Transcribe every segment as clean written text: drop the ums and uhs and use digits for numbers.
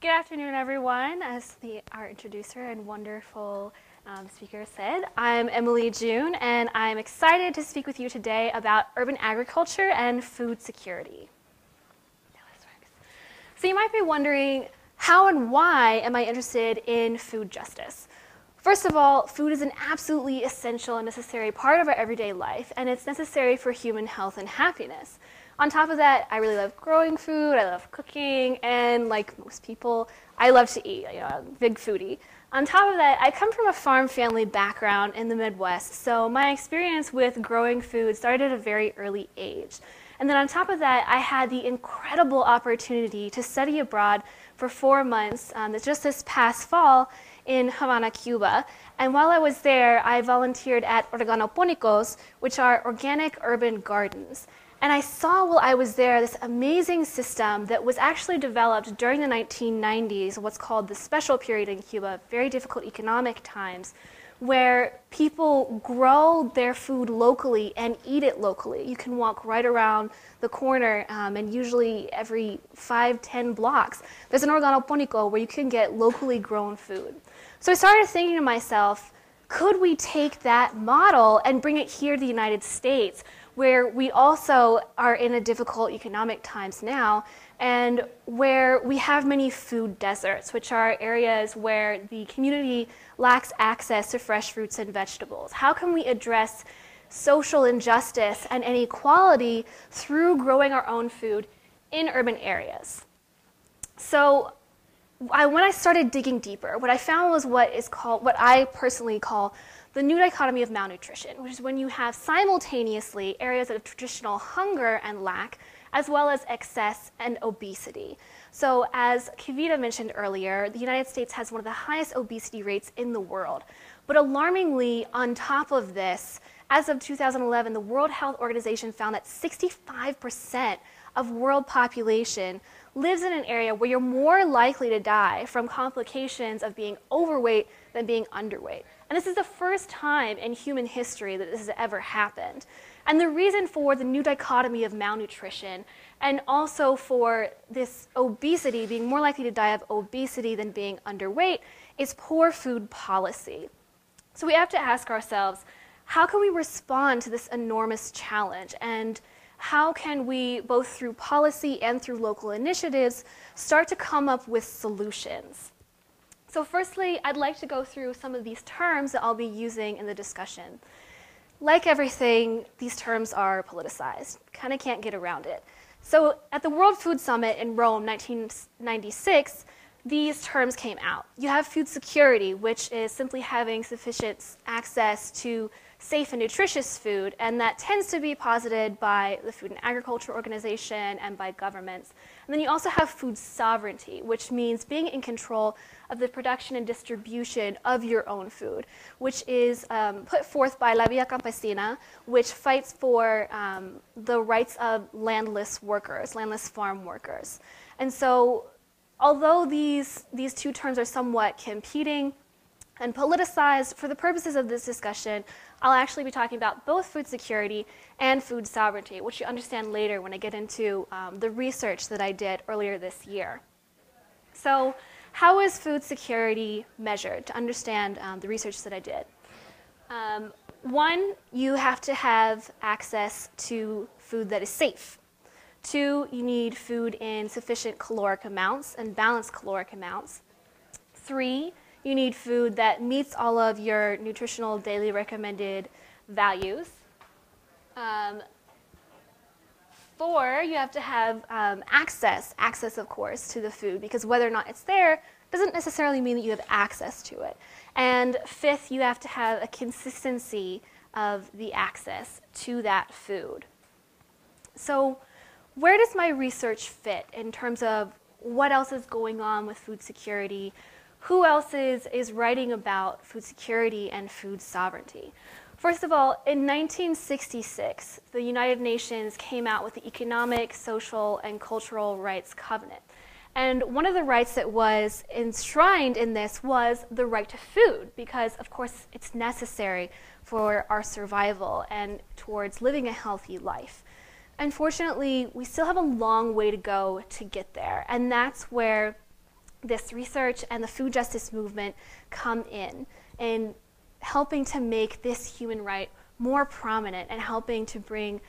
Good afternoon, everyone. As our introducer and wonderful speaker said, I'm Emmalee June, and I'm excited to speak with you today about urban agriculture and food security. So you might be wondering, how and why am I interested in food justice? First of all, food is an absolutely essential and necessary part of our everyday life, and it's necessary for human health and happiness. On top of that, I really love growing food, I love cooking, and like most people, I love to eat, I'm a big foodie. On top of that, I come from a farm family background in the Midwest, so my experience with growing food started at a very early age. And then on top of that, I had the incredible opportunity to study abroad for 4 months, just this past fall, in Havana, Cuba. And while I was there, I volunteered at organopónicos, which are organic urban gardens. And I saw while I was there this amazing system that was actually developed during the 1990s, what's called the special period in Cuba, very difficult economic times, where people grow their food locally and eat it locally. You can walk right around the corner, and usually every 5-10 blocks, there's an organopónico where you can get locally grown food. So I started thinking to myself, could we take that model and bring it here to the United States, where we also are in a difficult economic times now, and where we have many food deserts, which are areas where the community lacks access to fresh fruits and vegetables. How can we address social injustice and inequality through growing our own food in urban areas? So when I started digging deeper, what I found was what I personally call the new dichotomy of malnutrition, which is when you have simultaneously areas of traditional hunger and lack, as well as excess and obesity. So as Kavita mentioned earlier, the United States has one of the highest obesity rates in the world. But alarmingly, on top of this, as of 2011, the World Health Organization found that 65% of world population lives in an area where you're more likely to die from complications of being overweight than being underweight. And this is the first time in human history that this has ever happened. And the reason for the new dichotomy of malnutrition and also for this obesity, being more likely to die of obesity than being underweight, is poor food policy. So we have to ask ourselves, how can we respond to this enormous challenge? And how can we, both through policy and through local initiatives, start to come up with solutions? So firstly, I'd like to go through some of these terms that I'll be using in the discussion. Like everything, these terms are politicized. Kind of can't get around it. So at the World Food Summit in Rome, 1996, these terms came out. You have food security, which is simply having sufficient access to safe and nutritious food, and that tends to be posited by the Food and Agriculture Organization and by governments. And then you also have food sovereignty, which means being in control of the production and distribution of your own food, which is put forth by La Via Campesina, which fights for the rights of landless workers, landless farm workers. And so although these two terms are somewhat competing and politicized, for the purposes of this discussion, I'll actually be talking about both food security and food sovereignty, which you understand later when I get into the research that I did earlier this year. So how is food security measured, to understand the research that I did? One, you have to have access to food that is safe. Two, you need food in sufficient caloric amounts and balanced caloric amounts. Three, you need food that meets all of your nutritional daily recommended values. 4, you have to have access, of course, to the food, because whether or not it's there doesn't necessarily mean that you have access to it. And 5th, you have to have a consistency of the access to that food. So where does my research fit in terms of what else is going on with food security? Who else is writing about food security and food sovereignty? First of all, in 1966, the United Nations came out with the Economic, Social, and Cultural Rights Covenant. And one of the rights that was enshrined in this was the right to food, because of course it's necessary for our survival and towards living a healthy life. Unfortunately, we still have a long way to go to get there, and that's where this research and the food justice movement come in and helping to make this human right more prominent and helping to bring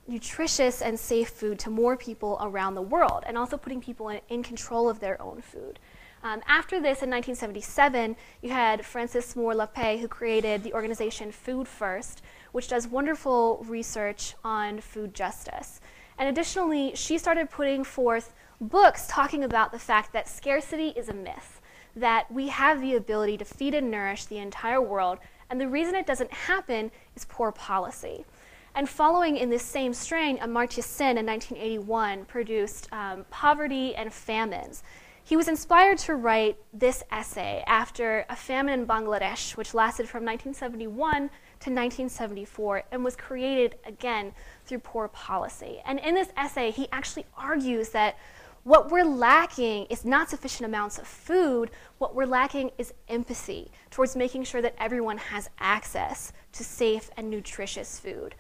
nutritious and safe food to more people around the world, and also putting people in control of their own food. After this, in 1977, you had Frances Moore Lappé, who created the organization Food First, which does wonderful research on food justice. And additionally, she started putting forth books talking about the fact that scarcity is a myth, that we have the ability to feed and nourish the entire world, and the reason it doesn't happen is poor policy. And following in this same strain, Amartya Sen in 1981 produced Poverty and Famines. He was inspired to write this essay after a famine in Bangladesh, which lasted from 1971 to 1974 and was created again through poor policy. And in this essay, he actually argues that what we're lacking is not sufficient amounts of food. What we're lacking is empathy towards making sure that everyone has access to safe and nutritious food.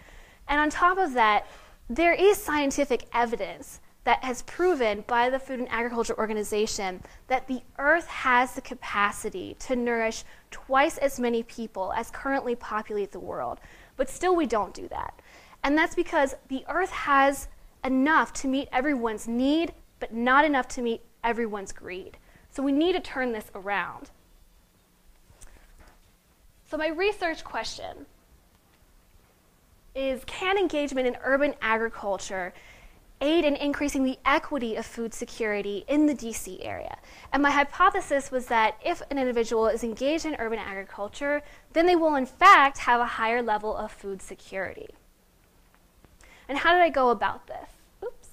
And on top of that, there is scientific evidence that has proven by the Food and Agriculture Organization that the earth has the capacity to nourish twice as many people as currently populate the world. But still we don't do that. And that's because the earth has enough to meet everyone's need, but not enough to meet everyone's greed. So we need to turn this around. So my research question is, can engagement in urban agriculture aid in increasing the equity of food security in the DC area? And my hypothesis was that if an individual is engaged in urban agriculture, then they will in fact have a higher level of food security. And how did I go about this? Oops,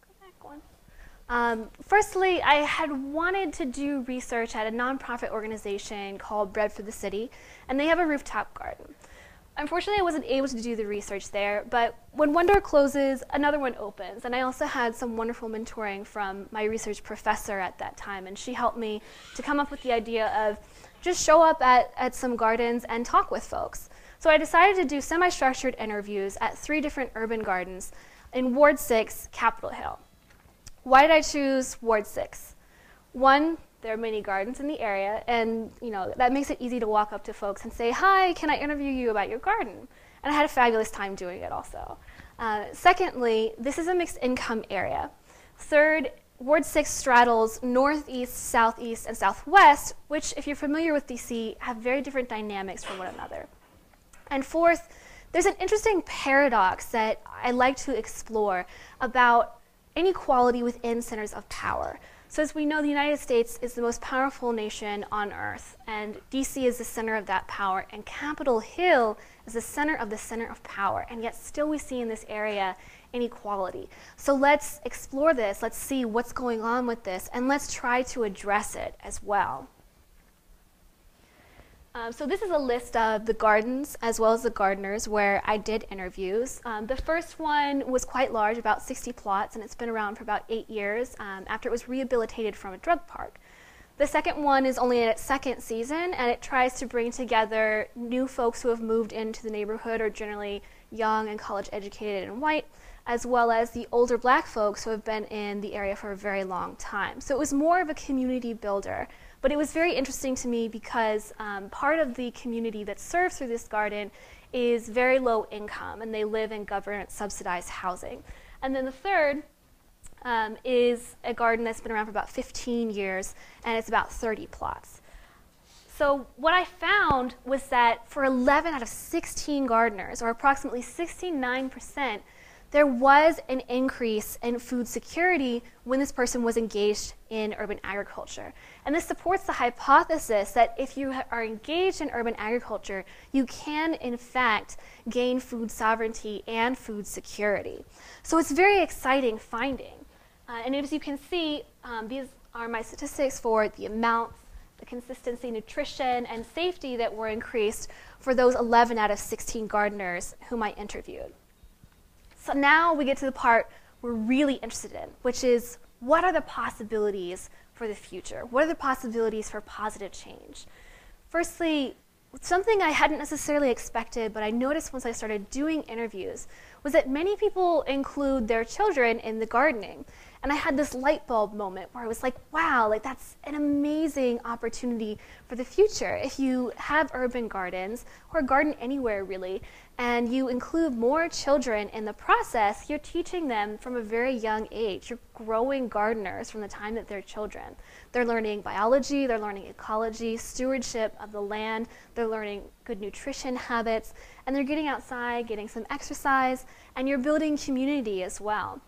go back one. Firstly, I had wanted to do research at a nonprofit organization called Bread for the City, and they have a rooftop garden. Unfortunately, I wasn't able to do the research there, but when one door closes, another one opens. And I also had some wonderful mentoring from my research professor at that time, and she helped me to come up with the idea of just show up at some gardens and talk with folks. So I decided to do semi-structured interviews at 3 different urban gardens in Ward 6, Capitol Hill. Why did I choose Ward 6? One, there are many gardens in the area, and that makes it easy to walk up to folks and say, "Hi, can I interview you about your garden?" And I had a fabulous time doing it also. Secondly, this is a mixed income area. Third, Ward 6 straddles northeast, southeast, and southwest, which, if you're familiar with DC, have very different dynamics from one another. And fourth, there's an interesting paradox that I like to explore about inequality within centers of power. So as we know, the United States is the most powerful nation on earth, and DC is the center of that power, and Capitol Hill is the center of power, and yet still we see in this area inequality. So let's explore this, let's see what's going on with this, and let's try to address it as well. So this is a list of the gardens as well as the gardeners where I did interviews. The first one was quite large, about 60 plots, and it's been around for about 8 years after it was rehabilitated from a drug park. The second one is only in its second season, and it tries to bring together new folks who have moved into the neighborhood, or generally young and college educated and white, as well as the older black folks who have been in the area for a very long time. So it was more of a community builder. But it was very interesting to me because part of the community that's served through this garden is very low income, and they live in government subsidized housing. And then the third is a garden that's been around for about 15 years, and it's about 30 plots. So what I found was that for 11 out of 16 gardeners, or approximately 69%, there was an increase in food security when this person was engaged in urban agriculture. And this supports the hypothesis that if you are engaged in urban agriculture, you can, in fact, gain food sovereignty and food security. So it's a very exciting finding. And as you can see, these are my statistics for the amounts, the consistency, nutrition, and safety that were increased for those 11 out of 16 gardeners whom I interviewed. So now we get to the part we're really interested in, which is, what are the possibilities for the future? What are the possibilities for positive change? Firstly, something I hadn't necessarily expected, but I noticed once I started doing interviews, was that many people include their children in the gardening. And I had this light bulb moment where I was like, wow, like that's an amazing opportunity for the future. If you have urban gardens, or a garden anywhere really, and you include more children in the process, you're teaching them from a very young age. You're growing gardeners from the time that they're children. They're learning biology, they're learning ecology, stewardship of the land, they're learning good nutrition habits, and they're getting outside, getting some exercise, and you're building community as well.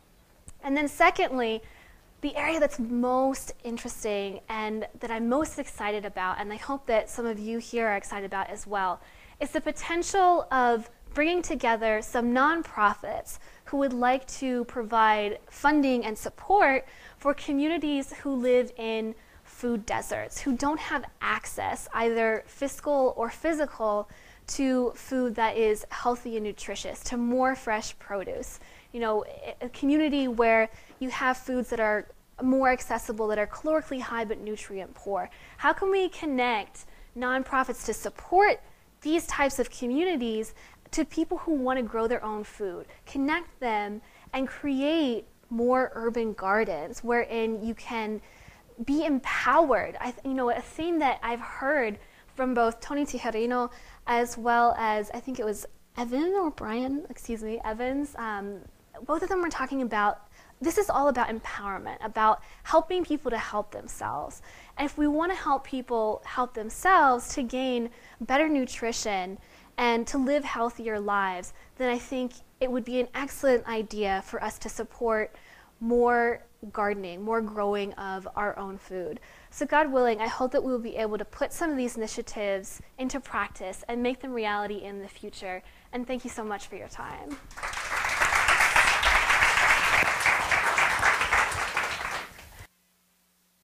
And then secondly, the area that's most interesting and that I'm most excited about, and I hope that some of you here are excited about as well, is the potential of bringing together some nonprofits who would like to provide funding and support for communities who live in food deserts, who don't have access, either fiscal or physical, to food that is healthy and nutritious, to more fresh produce. You know, a community where you have foods that are more accessible, that are calorically high but nutrient poor. How can we connect nonprofits to support these types of communities to people who want to grow their own food? Connect them and create more urban gardens wherein you can be empowered. You know, a theme that I've heard from both Tony Tijerino as well as, I think it was Evans, both of them were talking about, this is all about empowerment, about helping people to help themselves. And if we want to help people help themselves to gain better nutrition and to live healthier lives, then I think it would be an excellent idea for us to support more gardening, more growing of our own food. So God willing, I hope that we will be able to put some of these initiatives into practice and make them reality in the future. And thank you so much for your time.